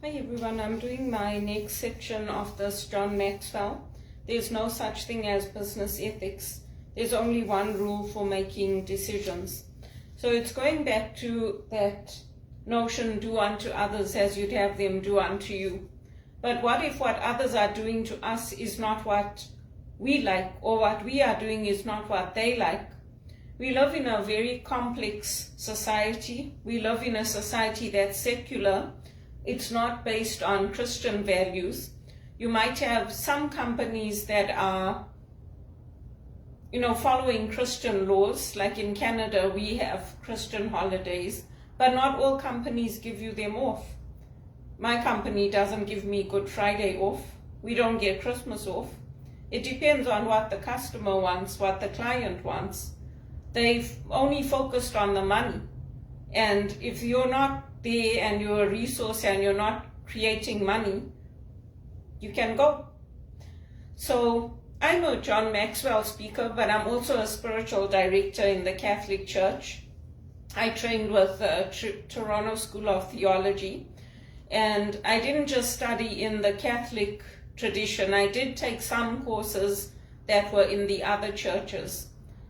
Hi everyone, I'm doing my next section of this John Maxwell. There's no such thing as business ethics. There's only one rule for making decisions. So it's going back to that notion, do unto others as you'd have them do unto you. But what if what others are doing to us is not what we like, or what we are doing is not what they like? We live in a very complex society. We live in a society that's secular. It's not based on Christian values. You might have some companies that are, following Christian laws. Like in Canada, we have Christian holidays, but not all companies give you them off. My company doesn't give me Good Friday off. We don't get Christmas off. It depends on what the customer wants, what the client wants. They've only focused on the money. And if you're not there and you're a resource and you're not creating money, you can go. So I'm a John Maxwell speaker, but I'm also a spiritual director in the Catholic Church. I trained with the Toronto School of Theology, and I didn't just study in the Catholic tradition. I did take some courses that were in the other churches.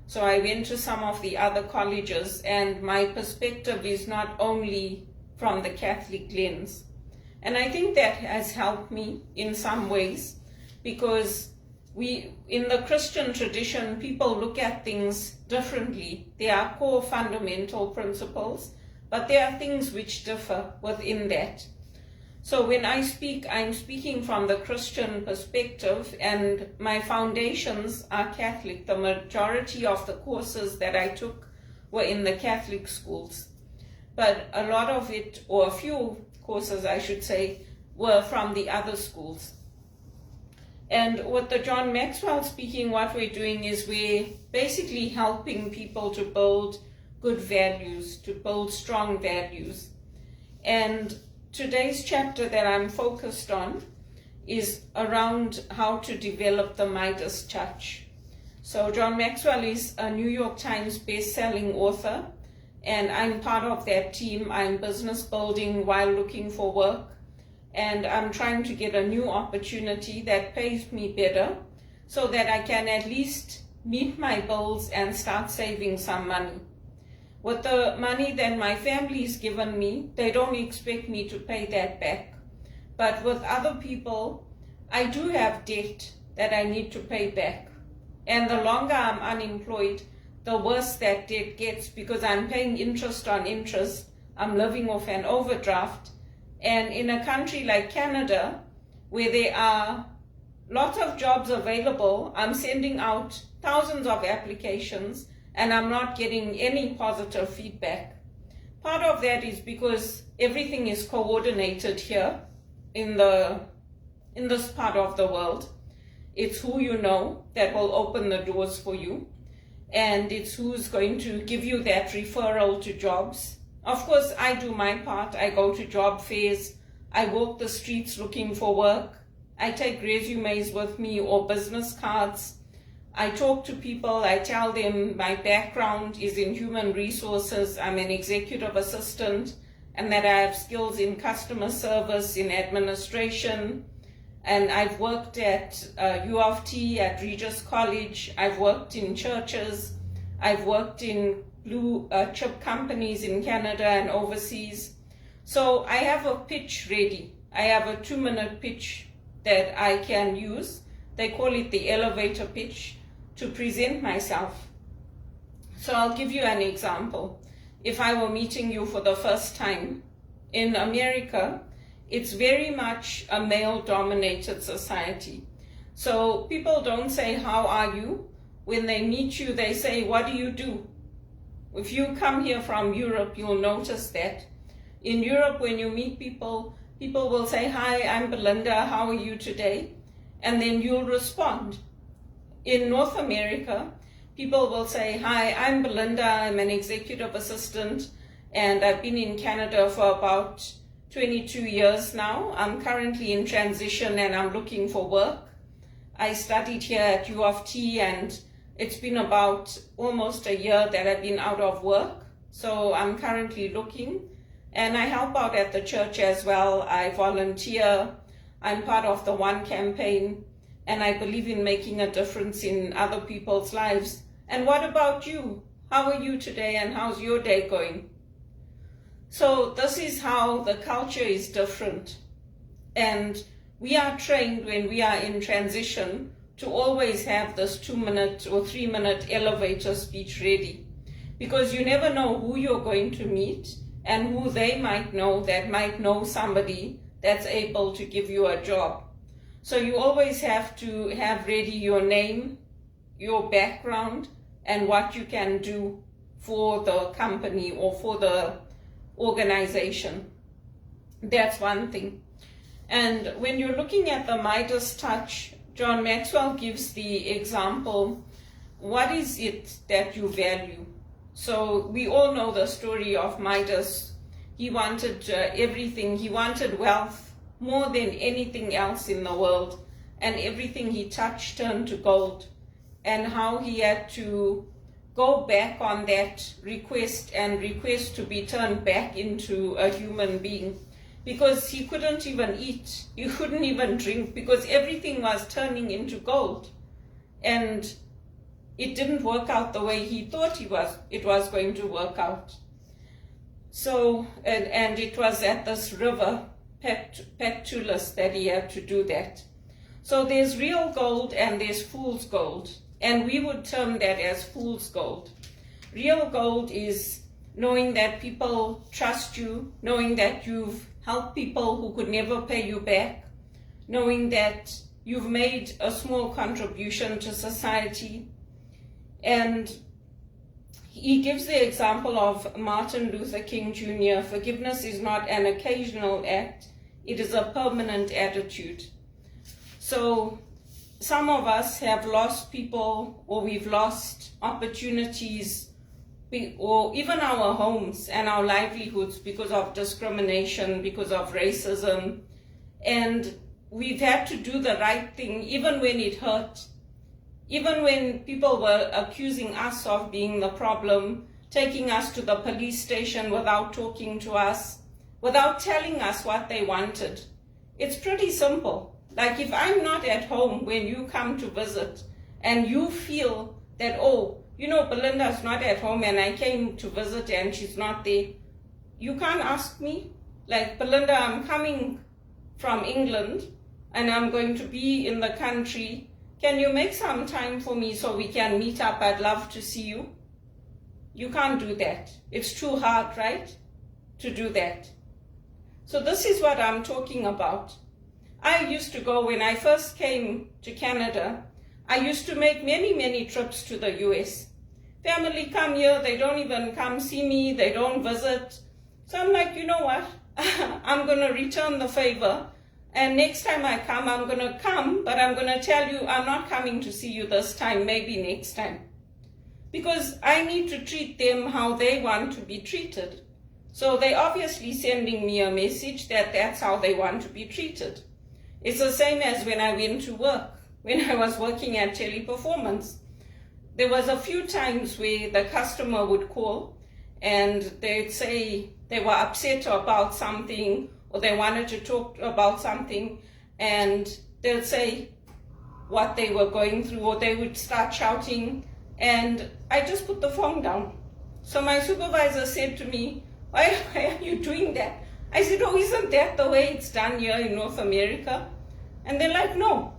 So I went to some of the other colleges, and my perspective is not only from the Catholic lens. And I think that has helped me in some ways, because in the Christian tradition, people look at things differently. There are core fundamental principles, but there are things which differ within that. So when I speak, I'm speaking from the Christian perspective, and my foundations are Catholic. The majority of the courses that I took were in the Catholic schools. But a lot of it, or a few courses I should say, were from the other schools. And with the John Maxwell speaking, what we're doing is we're basically helping people to build good values, to build strong values. And today's chapter that I'm focused on is around how to develop the Midas touch. So John Maxwell is a New York Times best-selling author, and I'm part of that team. I'm business building while looking for work, and I'm trying to get a new opportunity that pays me better so that I can at least meet my bills and start saving some money. With the money that my family's given me, they don't expect me to pay that back. But with other people, I do have debt that I need to pay back. And the longer I'm unemployed, the worse that debt gets, because I'm paying interest on interest. I'm living off an overdraft. And in a country like Canada, where there are lots of jobs available, I'm sending out thousands of applications, and I'm not getting any positive feedback. Part of that is because everything is coordinated here in this part of the world. It's who you know that will open the doors for you, and it's who's going to give you that referral to jobs. Of course, I do my part. I go to job fairs. I walk the streets looking for work. I take resumes with me or business cards. I talk to people. I tell them my background is in human resources. I'm an executive assistant, and that I have skills in customer service, in administration. And I've worked at U of T, at Regis College. I've worked in churches. I've worked in blue chip companies in Canada and overseas. So I have a pitch ready. I have a 2-minute pitch that I can use. They call it the elevator pitch, to present myself. So I'll give you an example. If I were meeting you for the first time, in America, it's very much a male-dominated society. So people don't say, "How are you?" When they meet you, they say, "What do you do?" If you come here from Europe, you'll notice that. In Europe, when you meet people, people will say, "Hi, I'm Belinda, how are you today?" And then you'll respond. In North America, people will say, "Hi, I'm Belinda, I'm an executive assistant, and I've been in Canada for about 22 years now. I'm currently in transition and I'm looking for work. I studied here at U of T, and it's been about almost a year that I've been out of work. So I'm currently looking. And I help out at the church as well. I volunteer. I'm part of the One campaign, and I believe in making a difference in other people's lives. And what about you? How are you today, and how's your day going? So this is how the culture is different. And we are trained when we are in transition to always have this 2-minute or 3-minute elevator speech ready, because you never know who you're going to meet and who they might know that might know somebody that's able to give you a job. So you always have to have ready your name, your background, and what you can do for the company or for the organization. That's one thing. And when you're looking at the Midas touch, John Maxwell gives the example, what is it that you value? So we all know the story of Midas. He wanted everything. He wanted wealth more than anything else in the world. And everything he touched turned to gold. And how he had to go back on that request and request to be turned back into a human being. Because he couldn't even eat, he couldn't even drink, because everything was turning into gold. And it didn't work out the way he thought it was going to work out. So, and it was at this river, Pactolus, that he had to do that. So there's real gold and there's fool's gold. And we would term that as fool's gold. Real gold is knowing that people trust you, knowing that you've helped people who could never pay you back, knowing that you've made a small contribution to society. And he gives the example of Martin Luther King Jr. Forgiveness is not an occasional act, it is a permanent attitude. So some of us have lost people, or we've lost opportunities, or even our homes and our livelihoods because of discrimination, because of racism. And we've had to do the right thing even when it hurt. Even when people were accusing us of being the problem, taking us to the police station without talking to us, without telling us what they wanted. It's pretty simple. Like if I'm not at home when you come to visit and you feel that, oh, you know, Belinda's not at home and I came to visit and she's not there, you can't ask me. Like, Belinda, I'm coming from England and I'm going to be in the country. Can you make some time for me so we can meet up? I'd love to see you. You can't do that. It's too hard, right, to do that. So this is what I'm talking about. I used to go, when I first came to Canada, I used to make many, many trips to the US. Family come here, they don't even come see me, they don't visit. So I'm like, you know what, I'm going to return the favor. And next time I come, I'm going to come, but I'm going to tell you I'm not coming to see you this time, maybe next time. Because I need to treat them how they want to be treated. So they're obviously sending me a message that that's how they want to be treated. It's the same as when I went to work, when I was working at Teleperformance. There was a few times where the customer would call and they'd say they were upset about something or they wanted to talk about something, and they'll say what they were going through, or they would start shouting, and I just put the phone down. So my supervisor said to me, why are you doing that? I said, oh, isn't that the way it's done here in North America? And they're like, no.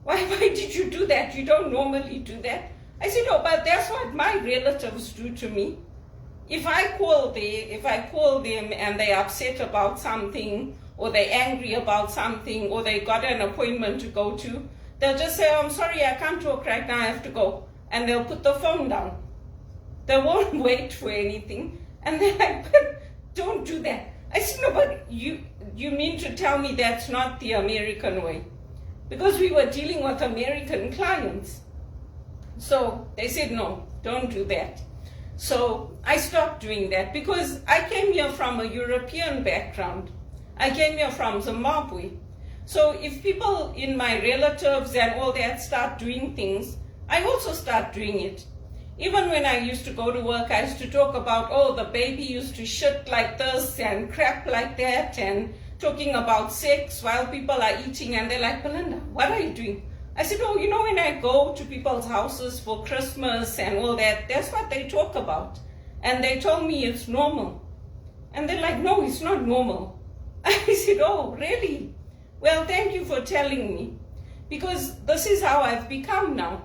Why did you do that? You don't normally do that. I said, no, but that's what my relatives do to me. If I call them and they're upset about something, or they're angry about something, or they got an appointment to go to, they'll just say, oh, I'm sorry, I can't talk right now, I have to go. And they'll put the phone down. They won't wait for anything. And they're like, but don't do that. I said, no, but you mean to tell me that's not the American way? Because we were dealing with American clients. So they said, no, don't do that. So I stopped doing that because I came here from a European background. I came here from Zimbabwe. So if people in my relatives and all that start doing things, I also start doing it. Even when I used to go to work, I used to talk about, oh, the baby used to shit like this and crap like that, and talking about sex while people are eating, and they're like, Belinda, what are you doing? I said, oh, you know, when I go to people's houses for Christmas and all that, that's what they talk about. And they told me it's normal. And they're like, no, it's not normal. I said, oh, really? Well, thank you for telling me. Because this is how I've become now.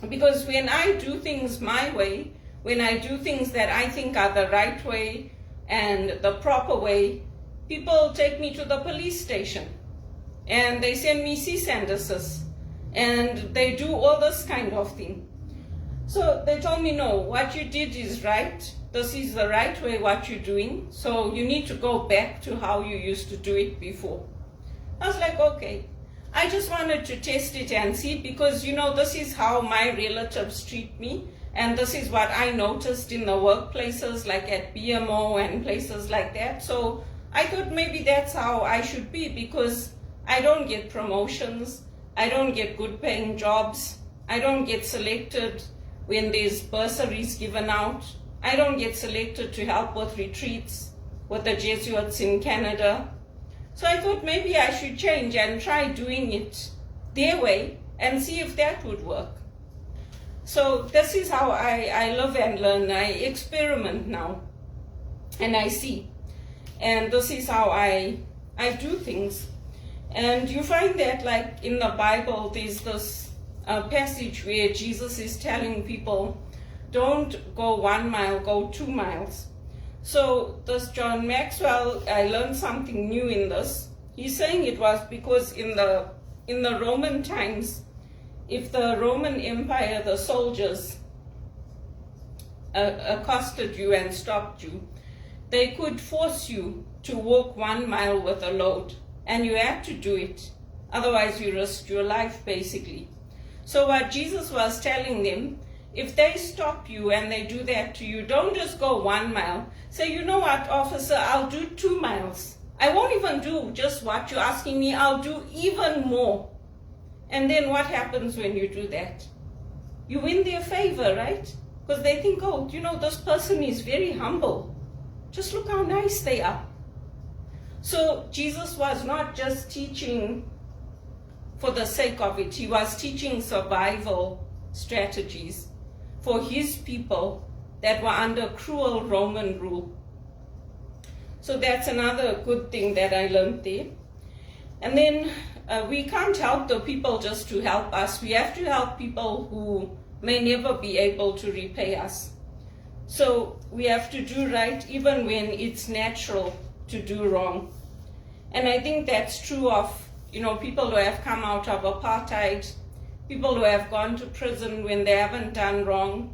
Because when I do things my way, when I do things that I think are the right way and the proper way, people take me to the police station and they send me cease and desist and they do all this kind of thing. So they told me, no, what you did is right. This is the right way what you're doing. So you need to go back to how you used to do it before. I was like, okay. I just wanted to test it and see, because, you know, this is how my relatives treat me. And this is what I noticed in the workplaces, like at BMO and places like that. So I thought maybe that's how I should be, because I don't get promotions. I don't get good paying jobs. I don't get selected when there's bursaries given out. I don't get selected to help with retreats with the Jesuits in Canada. So I thought maybe I should change and try doing it their way and see if that would work. So this is how I live and learn. I experiment now and I see. And this is how I do things. And you find that, like in the Bible, there's this passage where Jesus is telling people, don't go 1 mile, go 2 miles. So this John Maxwell, I learned something new in this. He's saying it was because in the Roman times, if the Roman Empire, the soldiers accosted you and stopped you, they could force you to walk 1 mile with a load, and you had to do it. Otherwise you risked your life, basically. So what Jesus was telling them, if they stop you and they do that to you, don't just go 1 mile. Say, you know what, officer, I'll do 2 miles. I won't even do just what you're asking me, I'll do even more. And then what happens when you do that? You win their favor, right? Because they think, oh, you know, this person is very humble. Just look how nice they are. So Jesus was not just teaching for the sake of it. He was teaching survival strategies for his people that were under cruel Roman rule. So that's another good thing that I learned there. And then we can't help the people just to help us. We have to help people who may never be able to repay us. So we have to do right even when it's natural to do wrong. And I think that's true of, you know, people who have come out of apartheid, people who have gone to prison when they haven't done wrong,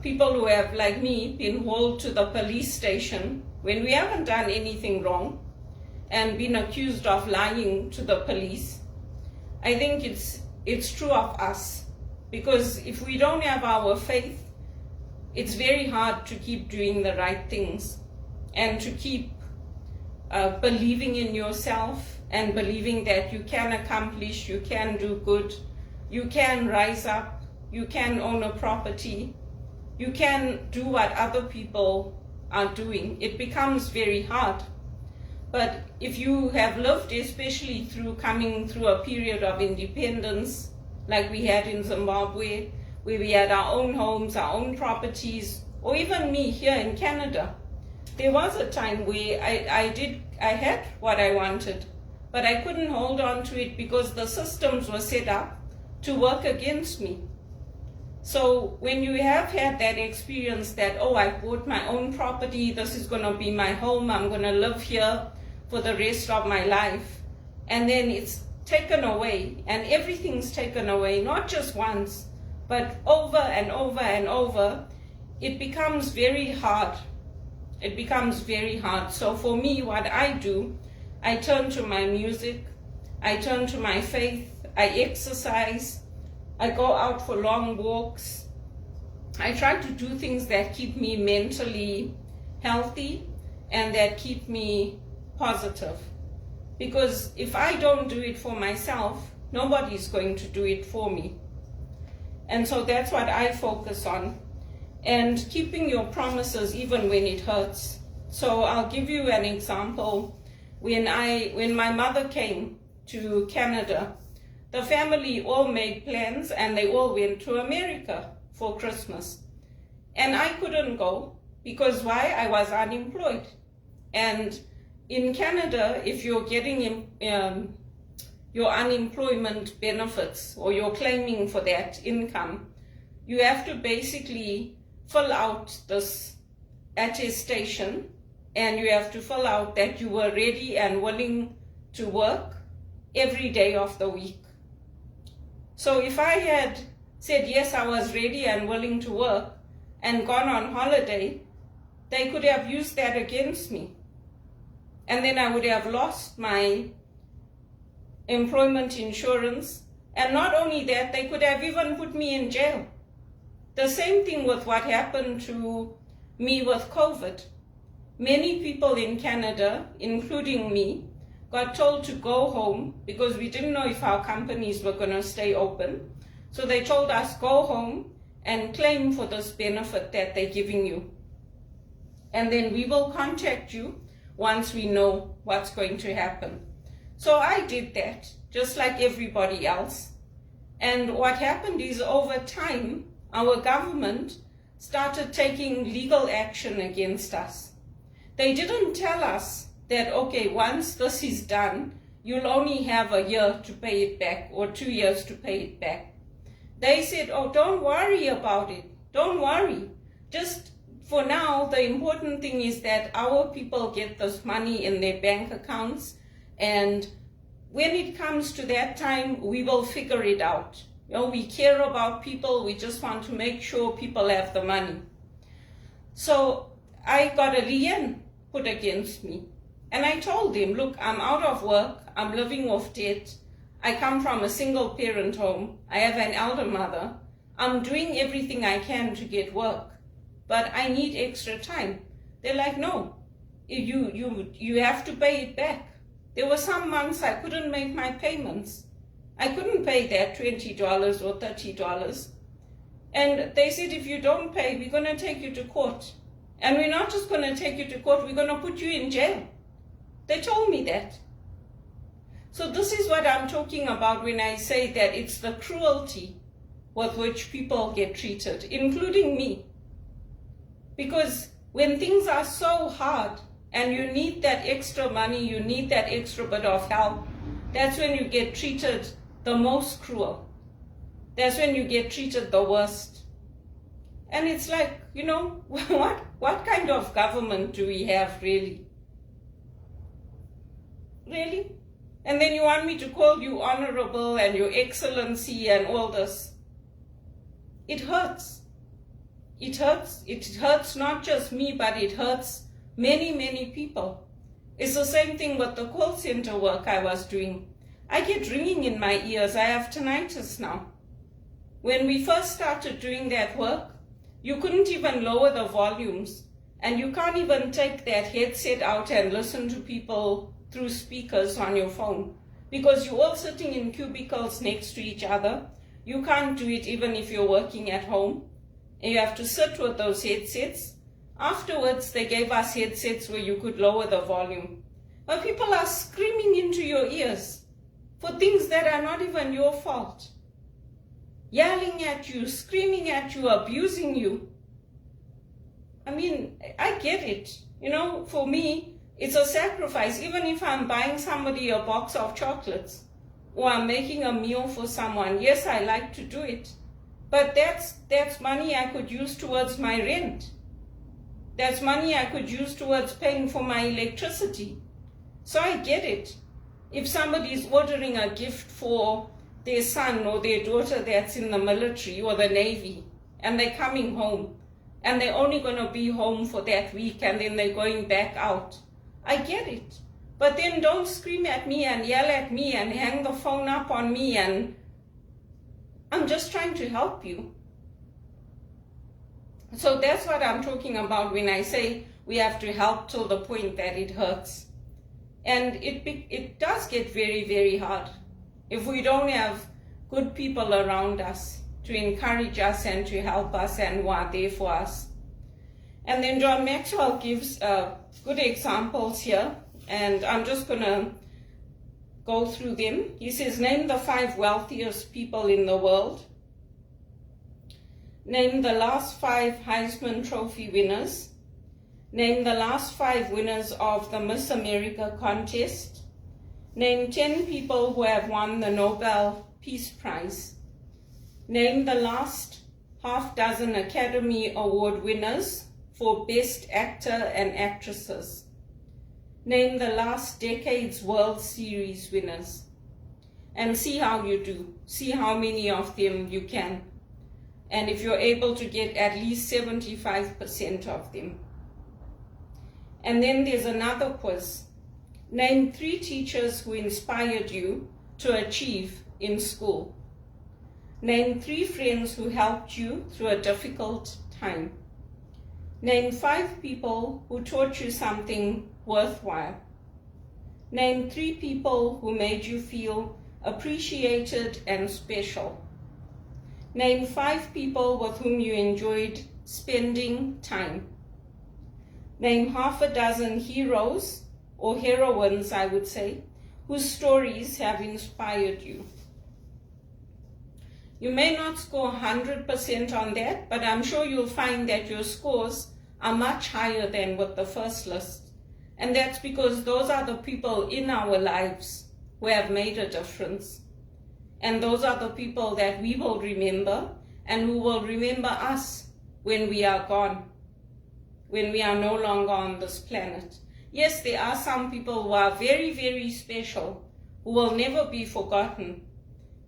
people who have, like me, been hauled to the police station when we haven't done anything wrong and been accused of lying to the police. I think it's true of us, because if we don't have our faith, it's very hard to keep doing the right things and to keep believing in yourself and believing that you can accomplish, you can do good, you can rise up, you can own a property, you can do what other people are doing. It becomes very hard. But if you have lived, especially through coming through a period of independence, like we had in Zimbabwe, where we had our own homes, our own properties, or even me here in Canada, there was a time where I had what I wanted, but I couldn't hold on to it because the systems were set up to work against me. So when you have had that experience that, oh, I bought my own property, this is going to be my home, I'm going to live here for the rest of my life, and then it's taken away, and everything's taken away, not just once, but over and over and over, it becomes very hard. It becomes very hard. So for me, what I do, I turn to my music, I turn to my faith, I exercise, I go out for long walks. I try to do things that keep me mentally healthy and that keep me positive. Because if I don't do it for myself, nobody's going to do it for me. And so that's what I focus on. And keeping your promises even when it hurts. So I'll give you an example. When my mother came to Canada, the family all made plans and they all went to America for Christmas. And I couldn't go because why? I was unemployed. And in Canada, if you're getting your unemployment benefits or you're claiming for that income, you have to basically fill out this attestation, and you have to fill out that you were ready and willing to work every day of the week. So if I had said, yes, I was ready and willing to work and gone on holiday, they could have used that against me. And then I would have lost my employment insurance. And not only that, they could have even put me in jail. The same thing with what happened to me with COVID. Many people in Canada, including me, got told to go home because we didn't know if our companies were going to stay open. So they told us, go home and claim for this benefit that they're giving you. And then we will contact you once we know what's going to happen. So I did that, just like everybody else. And what happened is, over time, our government started taking legal action against us. They didn't tell us that, okay, once this is done, you'll only have a year to pay it back or 2 years to pay it back. They said, oh, don't worry about it. Don't worry. Just for now, the important thing is that our people get this money in their bank accounts, and when it comes to that time, we will figure it out. You know, we care about people. We just want to make sure people have the money. So I got a lien put against me. And I told him, look, I'm out of work. I'm living off debt. I come from a single parent home. I have an elder mother. I'm doing everything I can to get work, but I need extra time. They're like, no, you have to pay it back. There were some months I couldn't make my payments. I couldn't pay that $20 or $30. And they said, if you don't pay, we're going to take you to court. And we're not just going to take you to court, we're going to put you in jail. They told me that. So this is what I'm talking about when I say that it's the cruelty with which people get treated, including me. Because when things are so hard and you need that extra money, you need that extra bit of help, that's when you get treated the most cruel. That's when you get treated the worst. And it's like, you know, what kind of government do we have, really? Really? And then you want me to call you honorable and your excellency and all this. It hurts. It hurts. It hurts not just me, but it hurts many, many people. It's the same thing with the call center work I was doing. I get ringing in my ears. I have tinnitus now. When we first started doing that work, you couldn't even lower the volumes, and you can't even take that headset out and listen to people through speakers on your phone, because you're all sitting in cubicles next to each other. You can't do it even if you're working at home, and you have to sit with those headsets. Afterwards, they gave us headsets where you could lower the volume. But people are screaming into your ears for things that are not even your fault. Yelling at you, screaming at you, abusing you. I mean, I get it. You know, for me, it's a sacrifice. Even if I'm buying somebody a box of chocolates or I'm making a meal for someone, yes, I like to do it. But that's money I could use towards my rent. That's money I could use towards paying for my electricity. So I get it. If somebody is ordering a gift for their son or their daughter that's in the military or the Navy, and they're coming home, and they're only going to be home for that week, and then they're going back out, I get it. But then don't scream at me and yell at me and hang the phone up on me, and I'm just trying to help you. So that's what I'm talking about when I say we have to help till the point that it hurts. And it does get very, very hard if we don't have good people around us. to encourage us and to help us and who are there for us. And then John Maxwell gives good examples here, and I'm just going to go through them. He says, name the 5 wealthiest people in the world. Name the last 5 Heisman Trophy winners. Name the last 5 winners of the Miss America contest. Name 10 people who have won the Nobel Peace Prize. Name the last half dozen Academy Award winners for Best Actor and Actresses. Name the last decade's World Series winners. And see how you do. See how many of them you can. And if you're able to get at least 75% of them. And then there's another quiz. Name 3 teachers who inspired you to achieve in school. Name 3 friends who helped you through a difficult time. Name 5 people who taught you something worthwhile. Name 3 people who made you feel appreciated and special. Name 5 people with whom you enjoyed spending time. Name half a dozen heroes, or heroines I would say, whose stories have inspired you. You may not score 100% on that, but I'm sure you'll find that your scores are much higher than with the first list. And that's because those are the people in our lives who have made a difference. And those are the people that we will remember and who will remember us when we are gone, when we are no longer on this planet. Yes, there are some people who are very, very special, who will never be forgotten.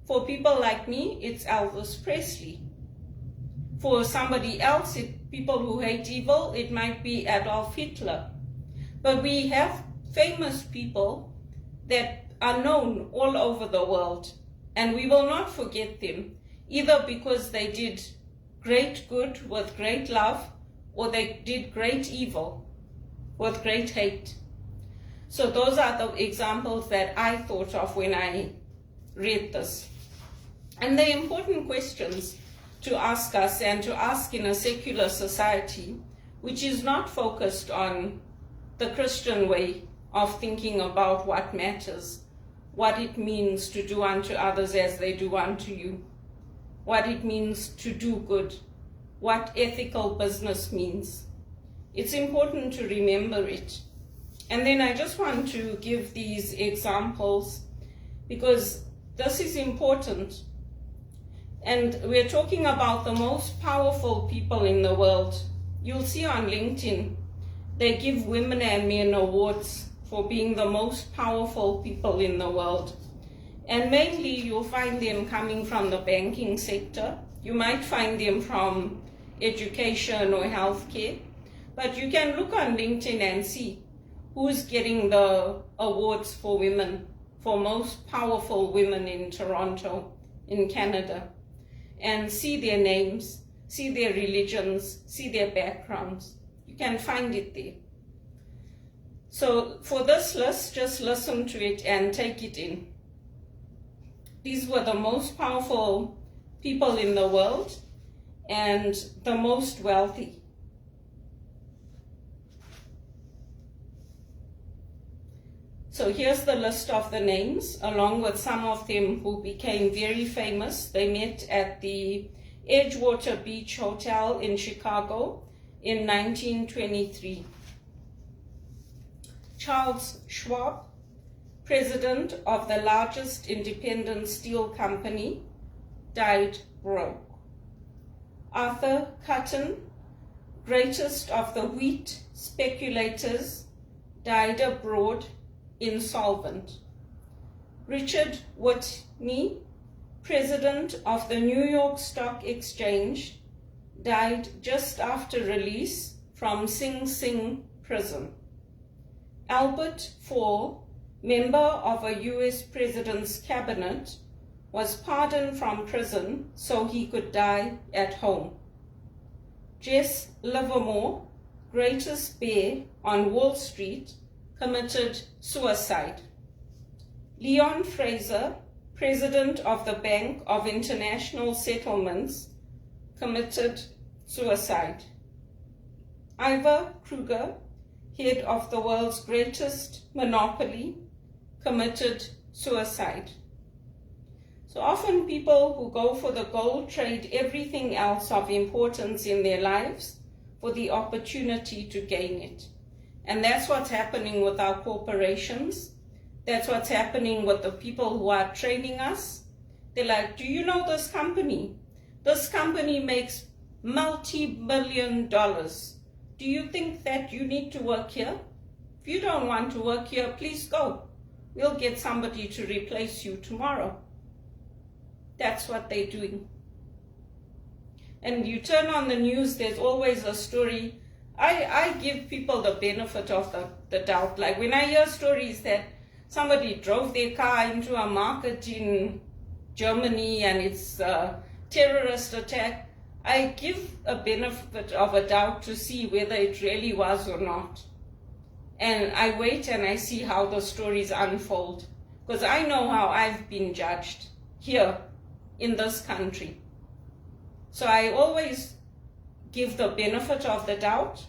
For people like me, it's Elvis Presley. For somebody else, people who hate evil, it might be Adolf Hitler. But we have famous people that are known all over the world, and we will not forget them, either because they did great good with great love, or they did great evil with great hate. So those are the examples that I thought of when I read this. And they're important questions to ask us and to ask in a secular society, which is not focused on the Christian way of thinking about what matters, what it means to do unto others as they do unto you, what it means to do good, what ethical business means. It's important to remember it. And then I just want to give these examples because this is important. And we're talking about the most powerful people in the world. You'll see on LinkedIn, they give women and men awards for being the most powerful people in the world. And mainly you'll find them coming from the banking sector. You might find them from education or healthcare. But you can look on LinkedIn and see who's getting the awards for women, for most powerful women in Toronto, in Canada. And see their names, see their religions, see their backgrounds. You can find it there. So for this list, just listen to it and take it in. These were the most powerful people in the world and the most wealthy. So here's the list of the names, along with some of them who became very famous. They met at the Edgewater Beach Hotel in Chicago in 1923. Charles Schwab, president of the largest independent steel company, died broke. Arthur Cutten, greatest of the wheat speculators, died abroad insolvent. Richard Whitney, president of the New York Stock Exchange, died just after release from Sing Sing prison. Albert Fall, member of a US president's cabinet, was pardoned from prison so he could die at home. Jess Livermore, greatest bear on Wall Street, committed suicide. Leon Fraser, president of the Bank of International Settlements, committed suicide. Ivor Kruger, head of the world's greatest monopoly, committed suicide. So often people who go for the gold trade everything else of importance in their lives for the opportunity to gain it. And that's what's happening with our corporations. That's what's happening with the people who are training us. They're like, do you know this company? This company makes multi-million dollars. Do you think that you need to work here? If you don't want to work here, please go. We'll get somebody to replace you tomorrow. That's what they're doing. And you turn on the news, there's always a story. I give people the benefit of the doubt. Like when I hear stories that somebody drove their car into a market in Germany and it's a terrorist attack, I give a benefit of a doubt to see whether it really was or not. And I wait and I see how the stories unfold, because I know how I've been judged here in this country. So I always give the benefit of the doubt.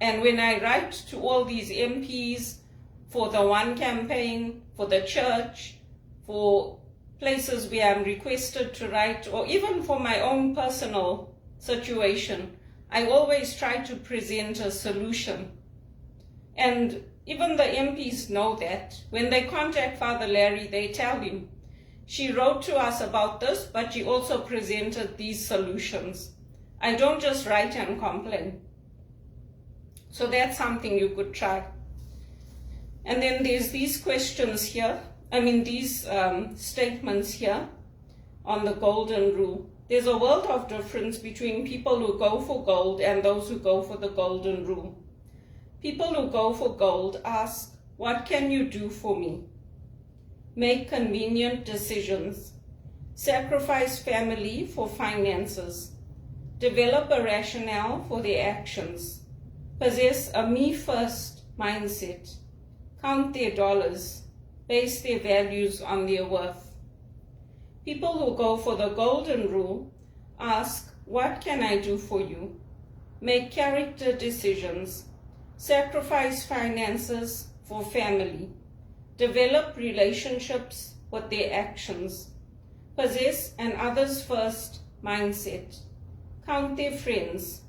And when I write to all these MPs for the One campaign, for the church, for places where I'm requested to write, or even for my own personal situation, I always try to present a solution. And even the MPs know that. When they contact Father Larry, they tell him, she wrote to us about this, but she also presented these solutions. I don't just write and complain. So that's something you could try. And then there's these questions here, these statements here on the golden rule. There's a world of difference between people who go for gold and those who go for the golden rule. People who go for gold ask, what can you do for me? Make convenient decisions. Sacrifice family for finances. Develop a rationale for their actions. Possess a me-first mindset. Count their dollars. Base their values on their worth. People who go for the golden rule ask, what can I do for you? Make character decisions. Sacrifice finances for family. Develop relationships with their actions. Possess an others-first mindset. Count their friends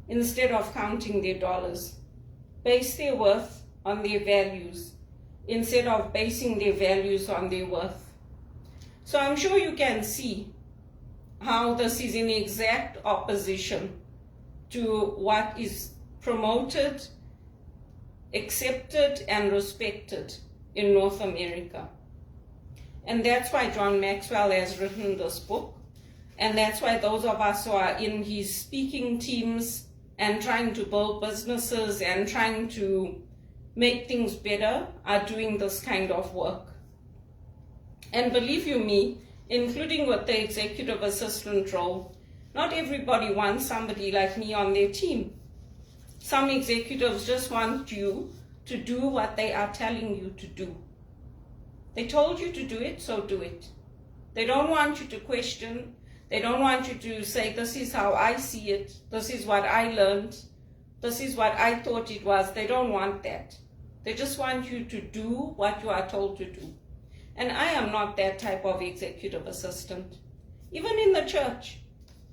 instead of counting their dollars. Base their worth on their values instead of basing their values on their worth. So I'm sure you can see how this is in exact opposition to what is promoted, accepted, and respected in North America. And that's why John Maxwell has written this book. And that's why those of us who are in his speaking teams and trying to build businesses and trying to make things better are doing this kind of work. And believe you me, including with the executive assistant role, not everybody wants somebody like me on their team. Some executives just want you to do what they are telling you to do. They told you to do it, so do it. They don't want you to question. They don't want you to say, this is how I see it. This is what I learned. This is what I thought it was. They don't want that. They just want you to do what you are told to do. And I am not that type of executive assistant. Even in the church,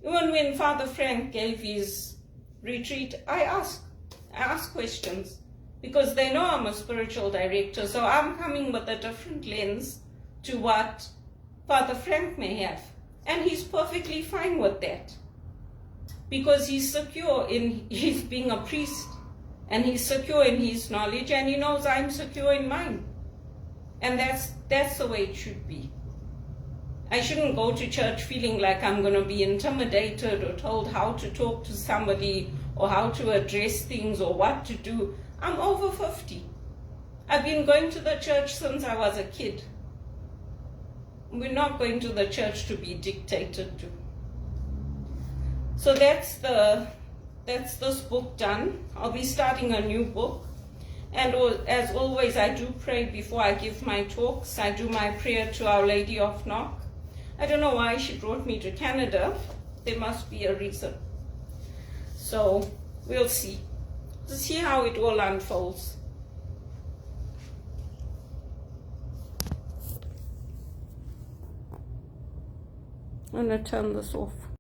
even when Father Frank gave his retreat, I ask questions, because they know I'm a spiritual director, so I'm coming with a different lens to what Father Frank may have. And he's perfectly fine with that, because he's secure in his being a priest, and he's secure in his knowledge, and he knows I'm secure in mine. And that's the way it should be. I shouldn't go to church feeling like I'm going to be intimidated or told how to talk to somebody or how to address things or what to do. I'm over 50. I've been going to the church since I was a kid. We're not going to the church to be dictated to. So that's this book done. I'll be starting a new book. And as always, I do pray before I give my talks. I do my prayer to Our Lady of Knock. I don't know why she brought me to Canada. There must be a reason. So we'll see. We'll see how it all unfolds. I'm going to turn this off.